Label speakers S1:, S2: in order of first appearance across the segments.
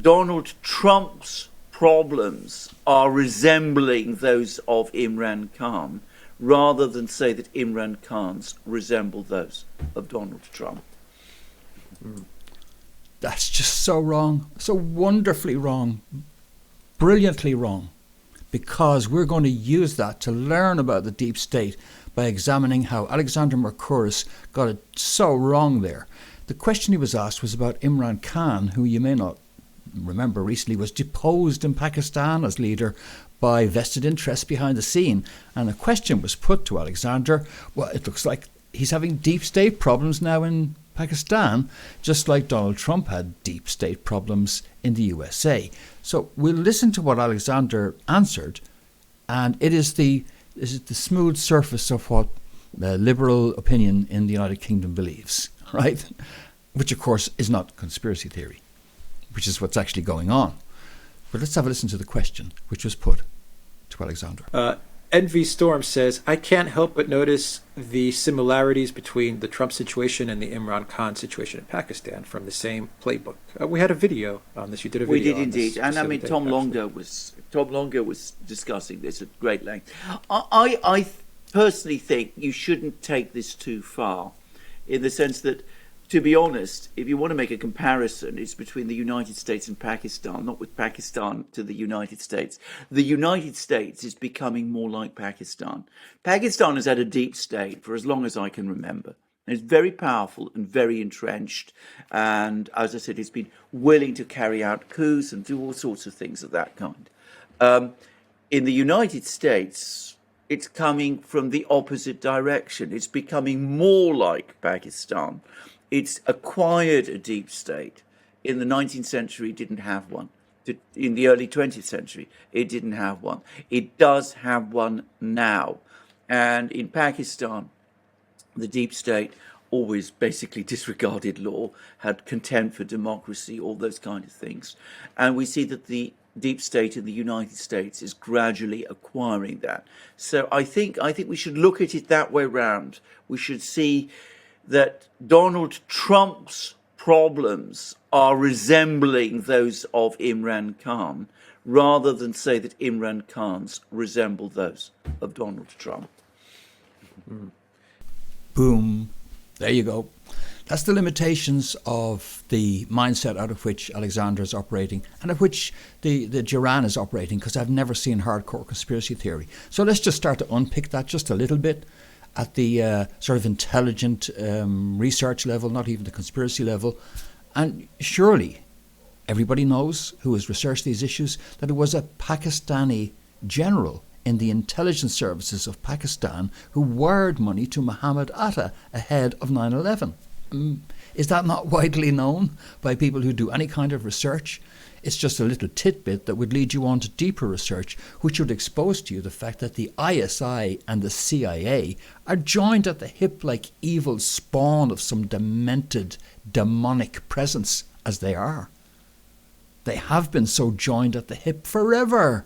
S1: Donald Trump's problems are resembling those of Imran Khan, rather than say that Imran Khan's resemble those of Donald Trump.
S2: That's just so wrong, so wonderfully wrong, brilliantly wrong, because we're going to use that to learn about the deep state by examining how Alexander Mercouris got it so wrong there. The question he was asked was about Imran Khan, who you may not remember recently was deposed in Pakistan as leader by vested interests behind the scene. And a question was put to Alexander, well, it looks like he's having deep state problems now in Pakistan, just like Donald Trump had deep state problems in the USA. So we'll listen to what Alexander answered, and it is the smooth surface of what liberal opinion in the United Kingdom believes, right? Which, of course, is not conspiracy theory, which is what's actually going on. But let's have a listen to the question which was put to Alexander.
S3: Envy Storm says, I can't help but notice the similarities between the Trump situation and the Imran Khan situation in Pakistan from the same playbook. We had a video on this. You did a video.
S1: We did indeed, and I mean Tom Longer was discussing this at great length. I personally think you shouldn't take this too far, in the sense that, to be honest, if you want to make a comparison, it's between the United States and Pakistan, not with Pakistan to the United States. The United States is becoming more like Pakistan. Pakistan has had a deep state for as long as I can remember. And it's very powerful and very entrenched. And as I said, it's been willing to carry out coups and do all sorts of things of that kind. In the United States, it's coming from the opposite direction. It's becoming more like Pakistan. It's acquired a deep state. In the 19th century, it didn't have one. In the early 20th century, it didn't have one. It does have one now. And in Pakistan, the deep state always basically disregarded law, had contempt for democracy, all those kind of things. And we see that the deep state in the United States is gradually acquiring that. So I think we should look at it that way round. We should see that Donald Trump's problems are resembling those of Imran Khan, rather than say that Imran Khan's resemble those of Donald Trump.
S2: Boom. There you go. That's the limitations of the mindset out of which Alexander is operating, and of which the Duran is operating, because I've never seen hardcore conspiracy theory. So let's just start to unpick that just a little bit at the sort of intelligent research level, not even the conspiracy level. And surely everybody knows, who has researched these issues, that it was a Pakistani general in the intelligence services of Pakistan who wired money to Muhammad Atta ahead of 9/11. Is that not widely known by people who do any kind of research? It's just a little tidbit that would lead you on to deeper research, which would expose to you the fact that the ISI and the CIA are joined at the hip like evil spawn of some demented, demonic presence, as they are. They have been so joined at the hip forever.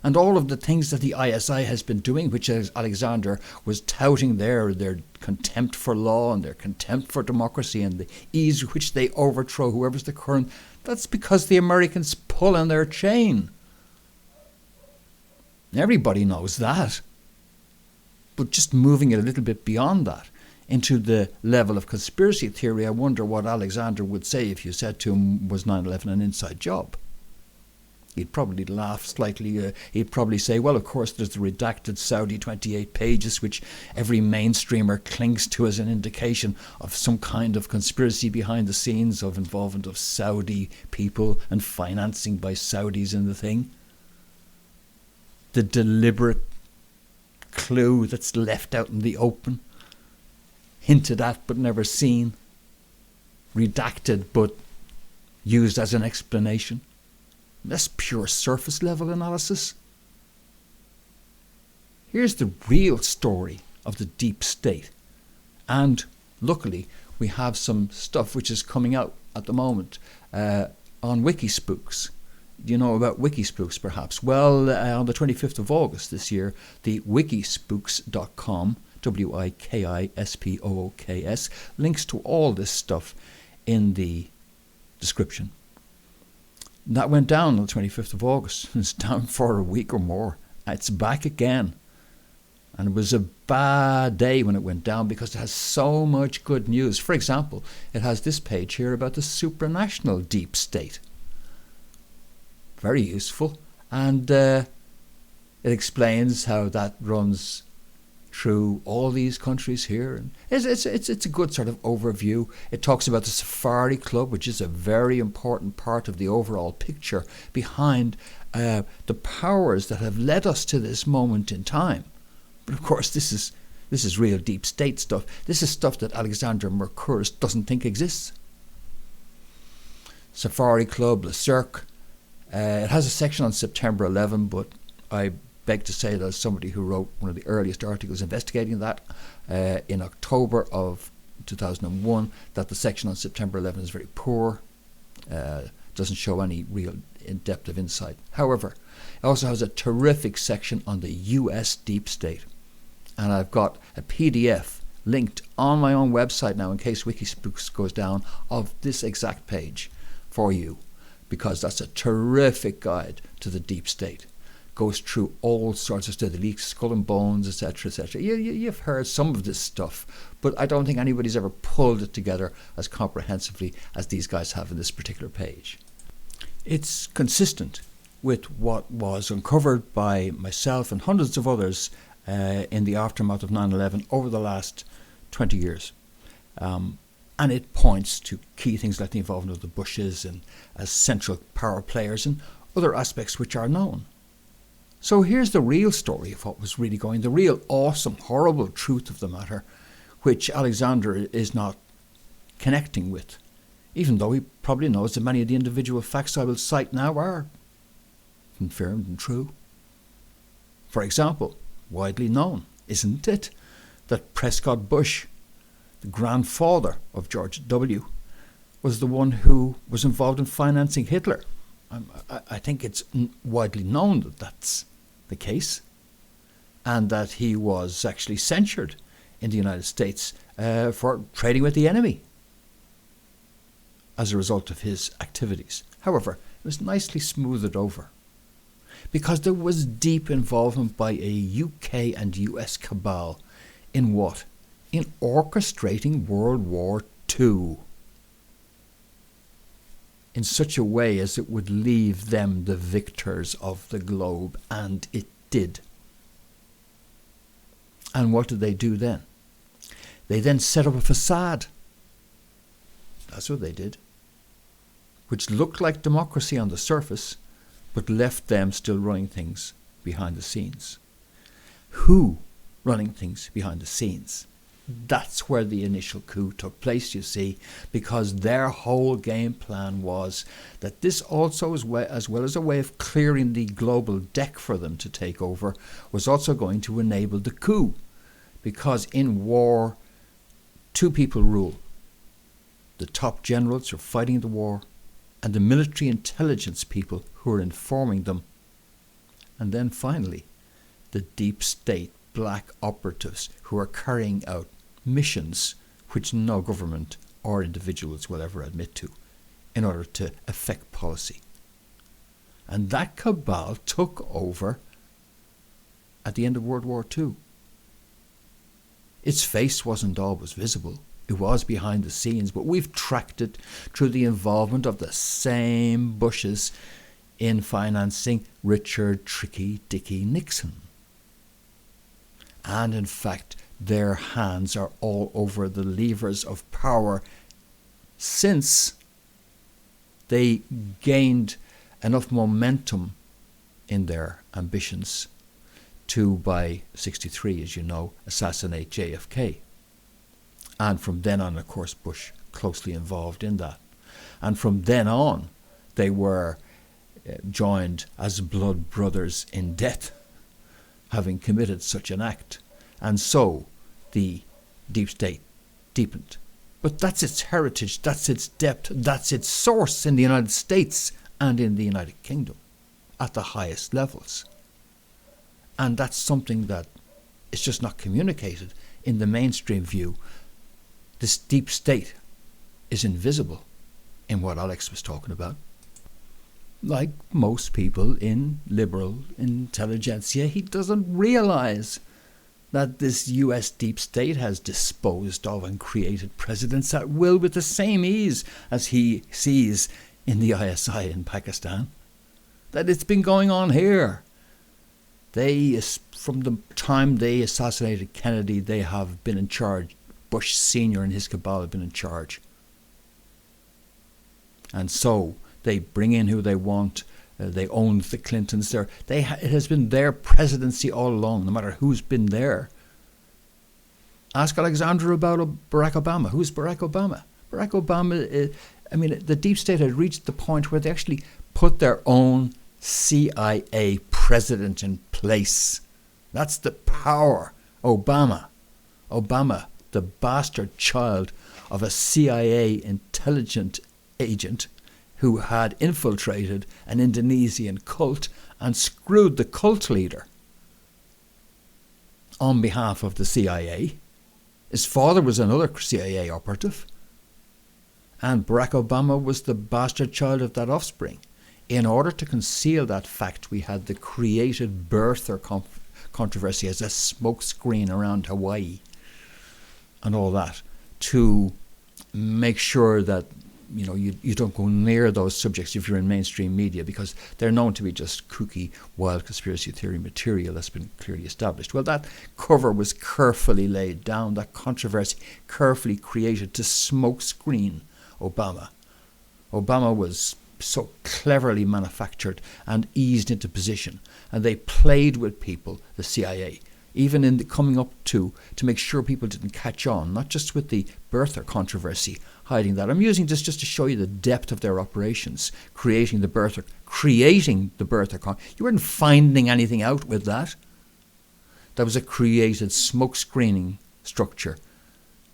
S2: And all of the things that the ISI has been doing, which Alexander was touting their contempt for law and their contempt for democracy and the ease with which they overthrow whoever's the current, that's because the Americans pull on their chain. Everybody knows that. But just moving it a little bit beyond that, into the level of conspiracy theory, I wonder what Alexander would say if you said to him, was 9/11 an inside job? He'd probably laugh slightly. He'd probably say, well, of course, there's the redacted Saudi 28 pages, which every mainstreamer clings to as an indication of some kind of conspiracy behind the scenes, of involvement of Saudi people and financing by Saudis in the thing. The deliberate clue that's left out in the open, hinted at but never seen, redacted but used as an explanation. That's pure surface level analysis. Here's the real story of the deep state. And luckily, we have some stuff which is coming out at the moment on Wikispooks. Do you know about Wikispooks, perhaps? Well, on the 25th of August this year, the wikispooks.com, WIKISPOOKS, links to all this stuff in the description. That went down on the 25th of August. It's down for a week or more. It's back again. And it was a bad day when it went down because it has so much good news. For example, it has this page here about the supranational deep state. Very useful. And it explains how that runs through all these countries here. And it's a good sort of overview. It talks about the Safari Club, which is a very important part of the overall picture behind the powers that have led us to this moment in time. But of course, this is real deep state stuff. This is stuff that Alexander Mercouris doesn't think exists. Safari Club, Le Cirque. It has a section on September 11, but I beg to say that as somebody who wrote one of the earliest articles investigating that in October of 2001, that the section on September 11 is very poor, doesn't show any real depth of insight. However, it also has a terrific section on the US deep state. And I've got a PDF linked on my own website now in case Wikispooks goes down of this exact page for you, because that's a terrific guide to the deep state. Goes through all sorts of stuff, the leaks, skull and bones, etc., etc. You've heard some of this stuff, but I don't think anybody's ever pulled it together as comprehensively as these guys have in this particular page. It's consistent with what was uncovered by myself and hundreds of others in the aftermath of 9/11 over the last 20 years. And it points to key things like the involvement of the Bushes and as central power players and other aspects which are known. So here's the real story of what was really going, the real awesome, horrible truth of the matter, which Alexander is not connecting with, even though he probably knows that many of the individual facts I will cite now are confirmed and true. For example, widely known, isn't it, that Prescott Bush, the grandfather of George W., was the one who was involved in financing Hitler. I think it's widely known that that's the case, and that he was actually censured in the United States for trading with the enemy as a result of his activities. However, it was nicely smoothed over because there was deep involvement by a UK and US cabal in what? In orchestrating World War II in such a way as it would leave them the victors of the globe, and it did. And what did they do then? They then set up a facade. That's what they did. Which looked like democracy on the surface, but left them still running things behind the scenes. Who running things behind the scenes? That's where the initial coup took place, you see, because their whole game plan was that this also, as well as a way of clearing the global deck for them to take over, was also going to enable the coup. Because in war, two people rule. The top generals who are fighting the war, and the military intelligence people who are informing them. And then finally, the deep state black operatives who are carrying out missions which no government or individuals will ever admit to in order to affect policy. And that cabal took over at the end of World War II. Its face wasn't always visible. It was behind the scenes, but we've tracked it through the involvement of the same Bushes in financing Richard Tricky Dicky Nixon. And in fact, their hands are all over the levers of power since they gained enough momentum in their ambitions to, by 1963, as you know, assassinate JFK. And from then on, of course, Bush closely involved in that. And from then on, they were joined as blood brothers in death, having committed such an act. And so the deep state deepened. But that's its heritage, that's its depth, that's its source in the United States and in the United Kingdom at the highest levels. And that's something that is just not communicated in the mainstream view. This deep state is invisible in what Alex was talking about. like most people in liberal intelligentsia, he doesn't realise that this US deep state has disposed of and created presidents at will with the same ease as he sees in the ISI in Pakistan. That it's been going on here. They, from the time they assassinated Kennedy, they have been in charge. Bush Sr. and his cabal have been in charge. And so they bring in who they want. They owned the Clintons there. It has been their presidency all along, no matter who's been there. Ask Alexandra about Barack Obama. Who's Barack Obama? Barack Obama, the deep state had reached the point where they actually put their own CIA president in place. That's the power. Obama, the bastard child of a CIA intelligent agent who had infiltrated an Indonesian cult and screwed the cult leader on behalf of the CIA. His father was another CIA operative. And Barack Obama was the bastard child of that offspring. In order to conceal that fact, we had the created birther controversy as a smokescreen around Hawaii and all that, to make sure that you don't go near those subjects if you're in mainstream media, because they're known to be just kooky, wild conspiracy theory material that's been clearly established. Well, that cover was carefully laid down, that controversy carefully created to smokescreen Obama. Obama was so cleverly manufactured and eased into position, and they played with people, the CIA, even in the coming up to make sure people didn't catch on, not just with the birther controversy, hiding that. I'm using this just to show you the depth of their operations, creating the birther. You weren't finding anything out with that. That was a created smoke screening structure,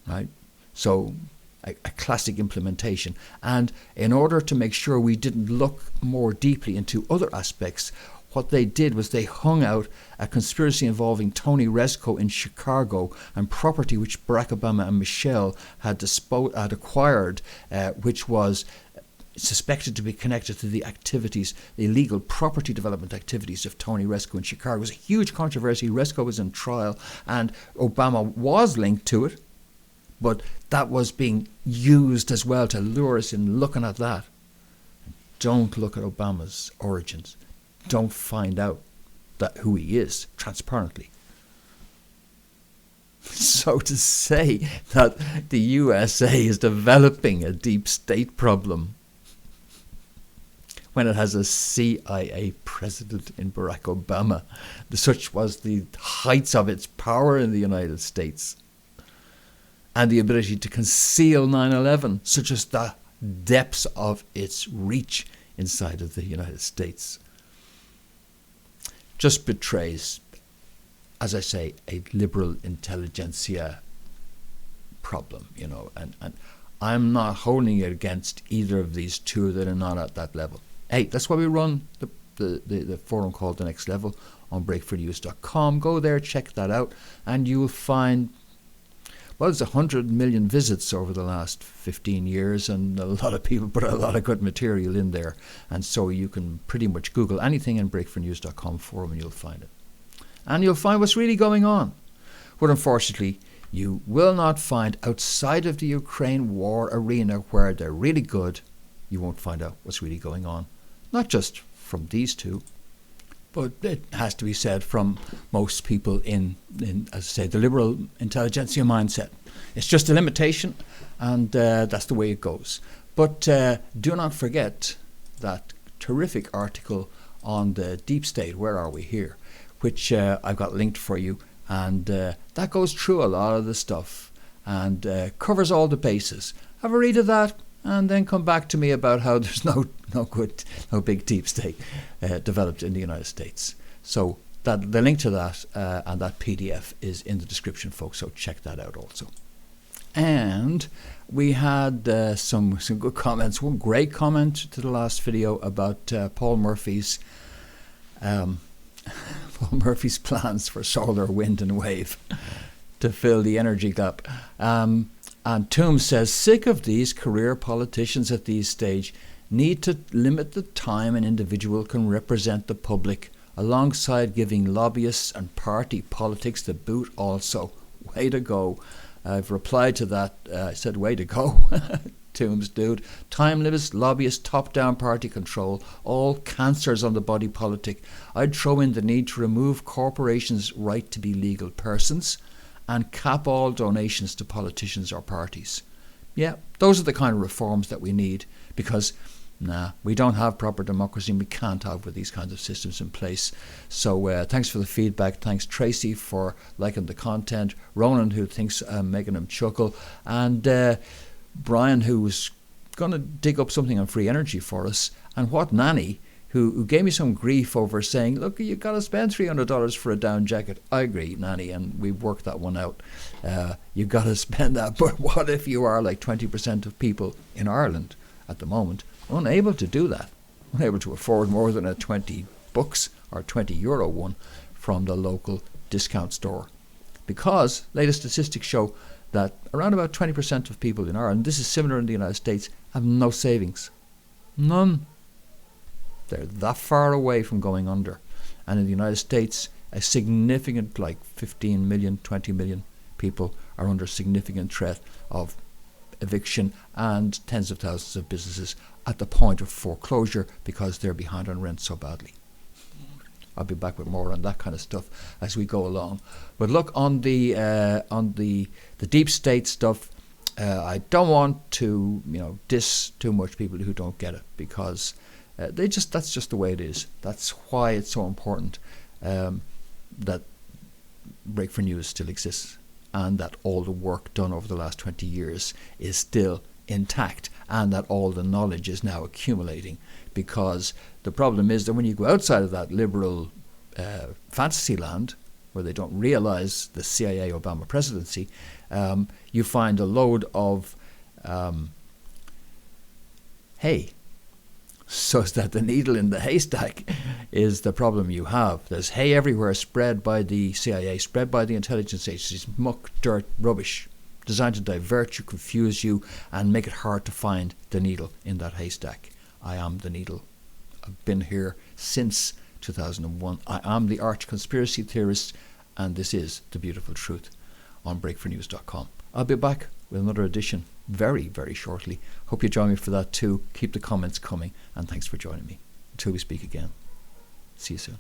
S2: right? So a classic implementation. And in order to make sure we didn't look more deeply into other aspects, what they did was they hung out a conspiracy involving Tony Resco in Chicago and property which Barack Obama and Michelle had acquired, which was suspected to be connected to the activities, the illegal property development activities of Tony Resco in Chicago. It was a huge controversy. Resco was in trial and Obama was linked to it, but that was being used as well to lure us in looking at that. Don't look at Obama's origins. Don't find out who he is transparently. So to say that the USA is developing a deep state problem when it has a CIA president in Barack Obama, such was the heights of its power in the United States, and the ability to conceal 9/11, such as the depths of its reach inside of the United States, just betrays, as I say, a liberal intelligentsia problem, and I'm not holding it against either of these two that are not at that level. Hey, that's why we run the forum called The Next Level on breakfornews.com. Go there, check that out, and you will find, well, there's 100 million visits over the last 15 years, and a lot of people put a lot of good material in there. And so you can pretty much Google anything in breakfornews.com forum and you'll find it. And you'll find what's really going on. But unfortunately, you will not find outside of the Ukraine war arena where they're really good, you won't find out what's really going on. Not just from these two, but it has to be said from most people in as I say, the liberal intelligentsia mindset. It's just a limitation, and that's the way it goes. But do not forget that terrific article on the deep state, Where Are We Here?, which I've got linked for you, and that goes through a lot of the stuff and covers all the bases. Have a read of that, and then come back to me about how there's no big deep state developed in the United States. So the link to that and that PDF is in the description, folks, so check that out also. And we had some good comments. One great comment to the last video about Paul Murphy's plans for solar, wind and wave to fill the energy gap. And Toombs says, sick of these career politicians at this stage. need to limit the time an individual can represent the public, alongside giving lobbyists and party politics the boot also. Way to go. I've replied to that. I said, way to go. Toombs, dude. Time limits, lobbyists, top-down party control, all cancers on the body politic. I'd throw in the need to remove corporations' right to be legal persons and cap all donations to politicians or parties. Yeah, those are the kind of reforms that we need, because we don't have proper democracy, and we can't have with these kinds of systems in place. So thanks for the feedback. Thanks, Tracy, for liking the content. Ronan, who thinks I'm making him chuckle. And Brian, who was going to dig up something on free energy for us. And what Nanny, who gave me some grief over saying, look, you've got to spend $300 for a down jacket. I agree, Nanny, and we've worked that one out. You've got to spend that. But what if you are like 20% of people in Ireland at the moment, unable to do that, unable to afford more than a 20 bucks or 20 euro one from the local discount store? Because latest statistics show that around about 20% of people in Ireland, this is similar in the United States, have no savings. None. They're that far away from going under. And in the United States, a significant, like 15 million, 20 million people are under significant threat of eviction, and tens of thousands of businesses at the point of foreclosure because they're behind on rent so badly. I'll be back with more on that kind of stuff as we go along. But look, on the deep state stuff, I don't want to diss too much people who don't get it, because that's just the way it is. That's why it's so important that Break for News still exists, and that all the work done over the last 20 years is still intact, and that all the knowledge is now accumulating. Because the problem is that when you go outside of that liberal fantasy land, where they don't realize the CIA Obama presidency, you find a load of hay. So that the needle in the haystack is the problem you have. There's hay everywhere, spread by the CIA, spread by the intelligence agencies, muck, dirt, rubbish, designed to divert you, confuse you, and make it hard to find the needle in that haystack. I am the needle. I've been here since 2001. I am the arch conspiracy theorist, and this is The Beautiful Truth on breakfornews.com. I'll be back with another edition very, very shortly. Hope you join me for that too. Keep the comments coming, and thanks for joining me. Until we speak again. See you soon.